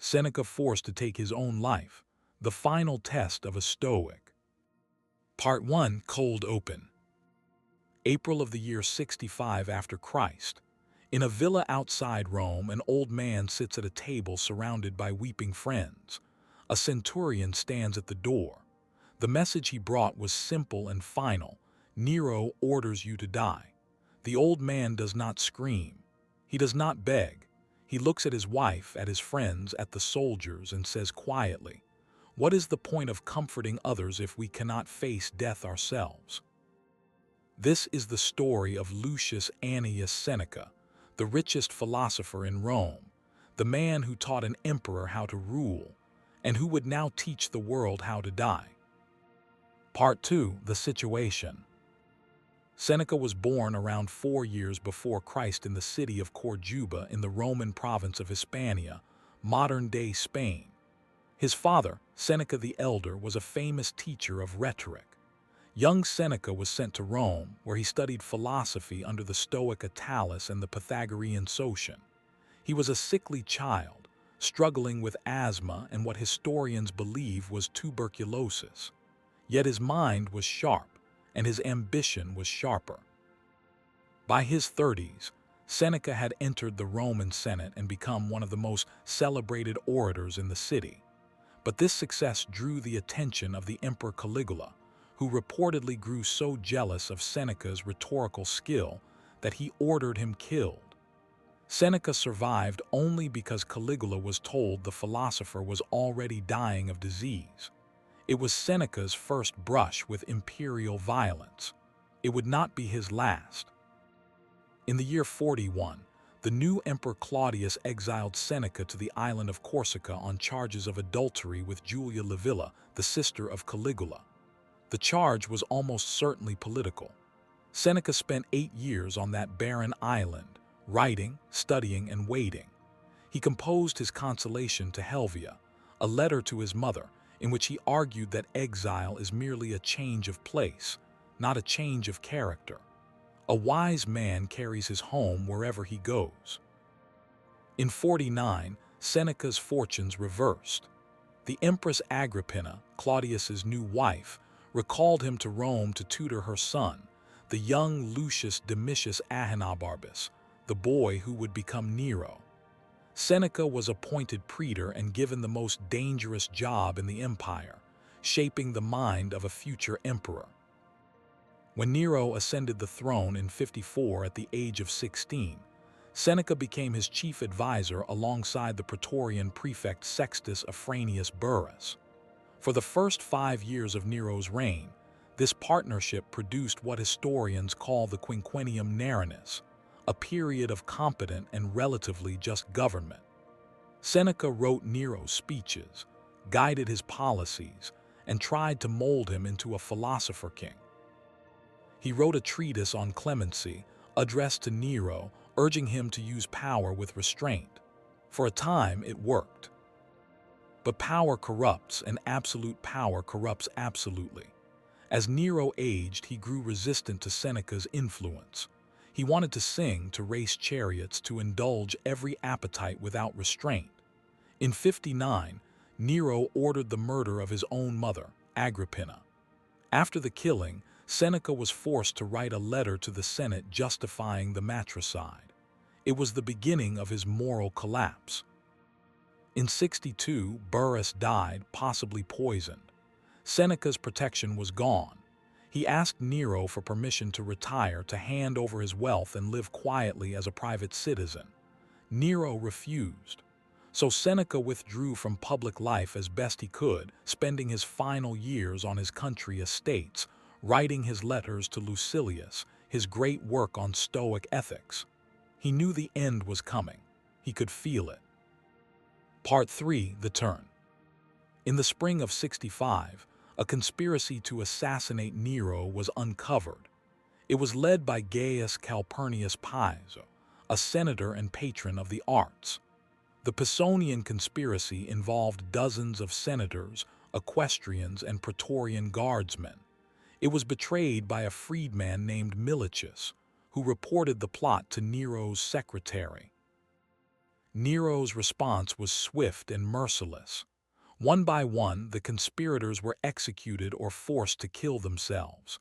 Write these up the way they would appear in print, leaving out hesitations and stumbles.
Seneca forced to take his own life, the final test of a Stoic. Part 1. Cold Open. April of the year 65 after Christ. In a villa outside Rome, an old man sits at a table surrounded by weeping friends. A centurion stands at the door. The message he brought was simple and final. Nero orders you to die. The old man does not scream. He does not beg. He looks at his wife, at his friends, at the soldiers, and says quietly, "What is the point of comforting others if we cannot face death ourselves?" This is the story of Lucius Annius Seneca, the richest philosopher in Rome, the man who taught an emperor how to rule, and who would now teach the world how to die. Part 2. The Situation. Seneca was born around 4 years before Christ in the city of Corduba in the Roman province of Hispania, modern-day Spain. His father, Seneca the Elder, was a famous teacher of rhetoric. Young Seneca was sent to Rome, where he studied philosophy under the Stoic Attalus and the Pythagorean Socian. He was a sickly child, struggling with asthma and what historians believe was tuberculosis. Yet his mind was sharp, and his ambition was sharper. By his 30s, Seneca had entered the Roman Senate and become one of the most celebrated orators in the city. But this success drew the attention of the Emperor Caligula, who reportedly grew so jealous of Seneca's rhetorical skill that he ordered him killed. Seneca survived only because Caligula was told the philosopher was already dying of disease. It was Seneca's first brush with imperial violence. It would not be his last. In the year 41, the new Emperor Claudius exiled Seneca to the island of Corsica on charges of adultery with Julia Livilla, the sister of Caligula. The charge was almost certainly political. Seneca spent 8 years on that barren island, writing, studying, and waiting. He composed his consolation to Helvia, a letter to his mother, in which he argued that exile is merely a change of place, not a change of character. A wise man carries his home wherever he goes. In 49, Seneca's fortunes reversed. The Empress Agrippina, Claudius's new wife, recalled him to Rome to tutor her son, the young Lucius Domitius Ahenobarbus, the boy who would become Nero. Seneca was appointed praetor and given the most dangerous job in the empire, shaping the mind of a future emperor. When Nero ascended the throne in 54 at the age of 16, Seneca became his chief advisor alongside the Praetorian prefect Sextus Afranius Burrus. For the first 5 years of Nero's reign, this partnership produced what historians call the Quinquennium Nerinus, a period of competent and relatively just government. Seneca wrote Nero's speeches, guided his policies, and tried to mold him into a philosopher king. He wrote a treatise on clemency, addressed to Nero, urging him to use power with restraint. For a time, it worked. But power corrupts, and absolute power corrupts absolutely. As Nero aged, he grew resistant to Seneca's influence. He wanted to sing, to race chariots, to indulge every appetite without restraint. In 59, Nero ordered the murder of his own mother, Agrippina. After the killing, Seneca was forced to write a letter to the Senate justifying the matricide. It was the beginning of his moral collapse. In 62, Burrus died, possibly poisoned. Seneca's protection was gone. He asked Nero for permission to retire, to hand over his wealth and live quietly as a private citizen. Nero refused. So Seneca withdrew from public life as best he could, spending his final years on his country estates, writing his letters to Lucilius, his great work on Stoic ethics. He knew the end was coming. He could feel it. Part 3. The Turn. In the spring of 65, a conspiracy to assassinate Nero was uncovered. It was led by Gaius Calpurnius Piso, a senator and patron of the arts. The Pisonian conspiracy involved dozens of senators, equestrians, and Praetorian guardsmen. It was betrayed by a freedman named Milichus, who reported the plot to Nero's secretary. Nero's response was swift and merciless. One by one, the conspirators were executed or forced to kill themselves.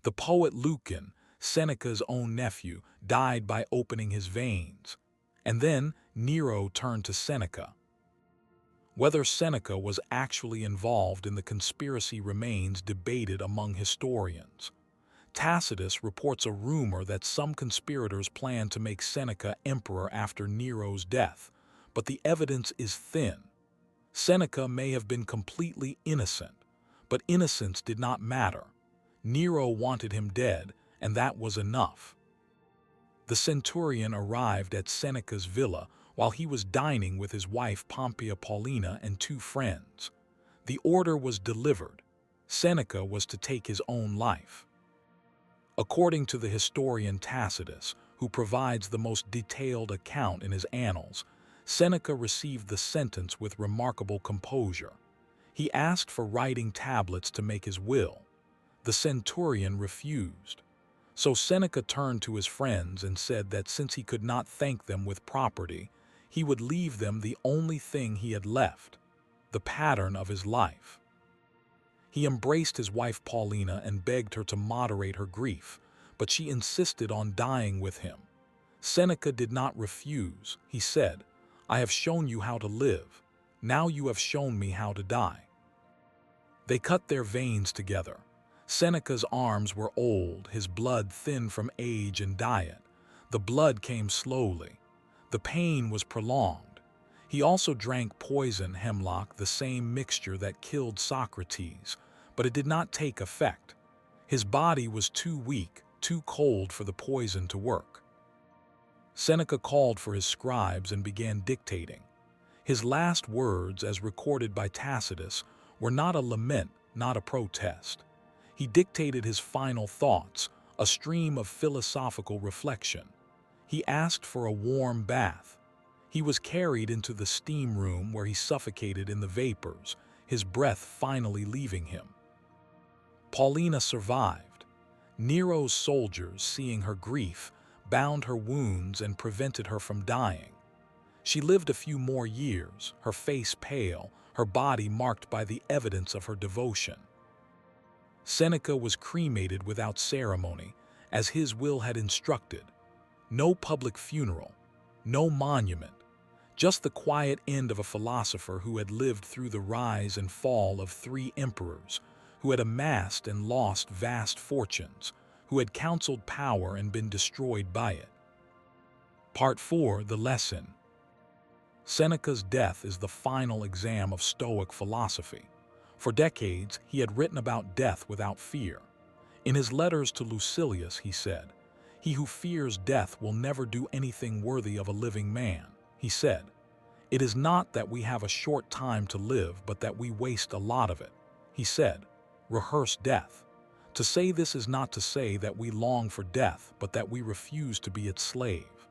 The poet Lucan, Seneca's own nephew, died by opening his veins. And then Nero turned to Seneca. Whether Seneca was actually involved in the conspiracy remains debated among historians. Tacitus reports a rumor that some conspirators planned to make Seneca emperor after Nero's death, but the evidence is thin. Seneca may have been completely innocent, but innocence did not matter. Nero wanted him dead, and that was enough. The centurion arrived at Seneca's villa while he was dining with his wife Pompeia Paulina and two friends. The order was delivered. Seneca was to take his own life. According to the historian Tacitus, who provides the most detailed account in his Annals, Seneca received the sentence with remarkable composure. He asked for writing tablets to make his will. The centurion refused. So Seneca turned to his friends and said that since he could not thank them with property, he would leave them the only thing he had left, the pattern of his life. He embraced his wife Paulina and begged her to moderate her grief, but she insisted on dying with him. Seneca did not refuse. He said, "I have shown you how to live. Now you have shown me how to die." They cut their veins together. Seneca's arms were old, his blood thin from age and diet. The blood came slowly. The pain was prolonged. He also drank poison hemlock, the same mixture that killed Socrates, but it did not take effect. His body was too weak, too cold for the poison to work. Seneca called for his scribes and began dictating. His last words, as recorded by Tacitus, were not a lament, not a protest. He dictated his final thoughts, a stream of philosophical reflection. He asked for a warm bath. He was carried into the steam room where he suffocated in the vapors, his breath finally leaving him. Paulina survived. Nero's soldiers, seeing her grief, bound her wounds and prevented her from dying. She lived a few more years, her face pale, her body marked by the evidence of her devotion. Seneca was cremated without ceremony, as his will had instructed. No public funeral, no monument, just the quiet end of a philosopher who had lived through the rise and fall of three emperors, who had amassed and lost vast fortunes, who had counseled power and been destroyed by it. Part 4. The Lesson. Seneca's death is the final exam of Stoic philosophy. For decades, he had written about death without fear. In his letters to Lucilius, he said, "He who fears death will never do anything worthy of a living man." He said, "It is not that we have a short time to live, but that we waste a lot of it." He said, "Rehearse death." To say this is not to say that we long for death, but that we refuse to be its slave.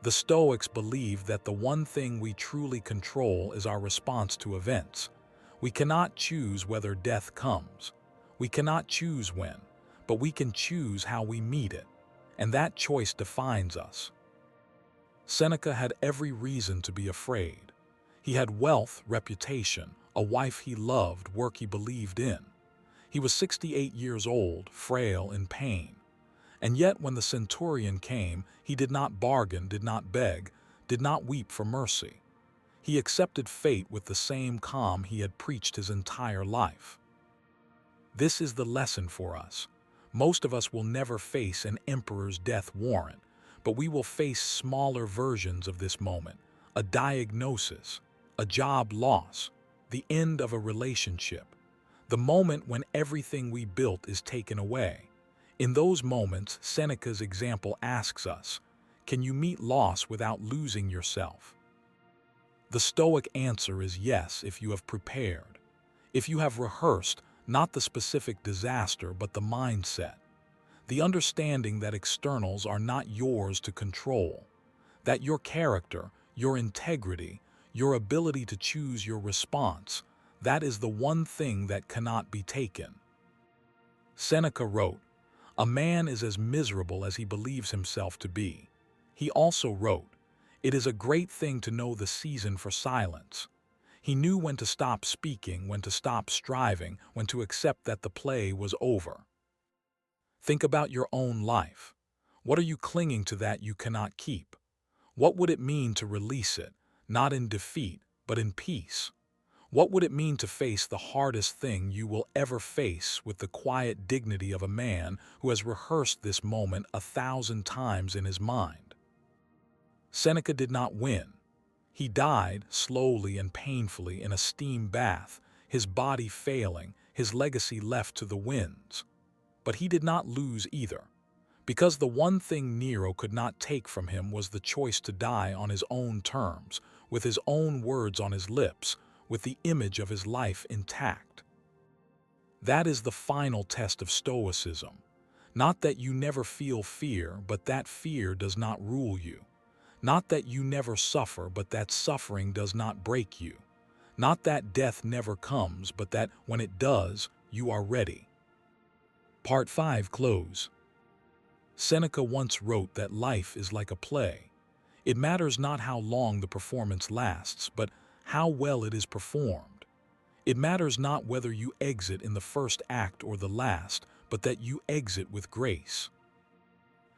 The Stoics believed that the one thing we truly control is our response to events. We cannot choose whether death comes. We cannot choose when, but we can choose how we meet it, and that choice defines us. Seneca had every reason to be afraid. He had wealth, reputation, a wife he loved, work he believed in. He was 68 years old, frail, in pain. And yet when the centurion came, he did not bargain, did not beg, did not weep for mercy. He accepted fate with the same calm he had preached his entire life. This is the lesson for us. Most of us will never face an emperor's death warrant, but we will face smaller versions of this moment, a diagnosis, a job loss, the end of a relationship, the moment when everything we built is taken away. In those moments, Seneca's example asks us, can you meet loss without losing yourself? The Stoic answer is yes, if you have prepared. If you have rehearsed, not the specific disaster, but the mindset. The understanding that externals are not yours to control. That your character, your integrity, your ability to choose your response, that is the one thing that cannot be taken. Seneca wrote, "A man is as miserable as he believes himself to be." He also wrote, It is a great thing to know the season for silence. He knew when to stop speaking, when to stop striving, when to accept that the play was over. Think about your own life. What are you clinging to that you cannot keep? What would it mean to release it, not in defeat, but in peace? What would it mean to face the hardest thing you will ever face with the quiet dignity of a man who has rehearsed this moment 1,000 times in his mind? Seneca did not win. He died slowly and painfully in a steam bath, his body failing, his legacy left to the winds. But he did not lose either, because the one thing Nero could not take from him was the choice to die on his own terms, with his own words on his lips, with the image of his life intact. That is the final test of Stoicism. Not that you never feel fear, but that fear does not rule you. Not that you never suffer, but that suffering does not break you. Not that death never comes, but that when it does, you are ready. Part 5. Close. Seneca once wrote that life is like a play. It matters not how long the performance lasts, but how well it is performed. It matters not whether you exit in the first act or the last, but that you exit with grace.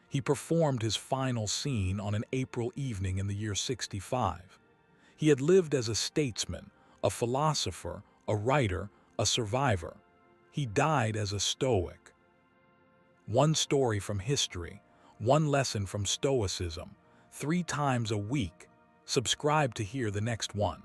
He performed his final scene on an April evening in the year 65. He had lived as a statesman, a philosopher, a writer, a survivor. He died as a Stoic. One story from history, one lesson from Stoicism, 3 times a week. Subscribe to hear the next one.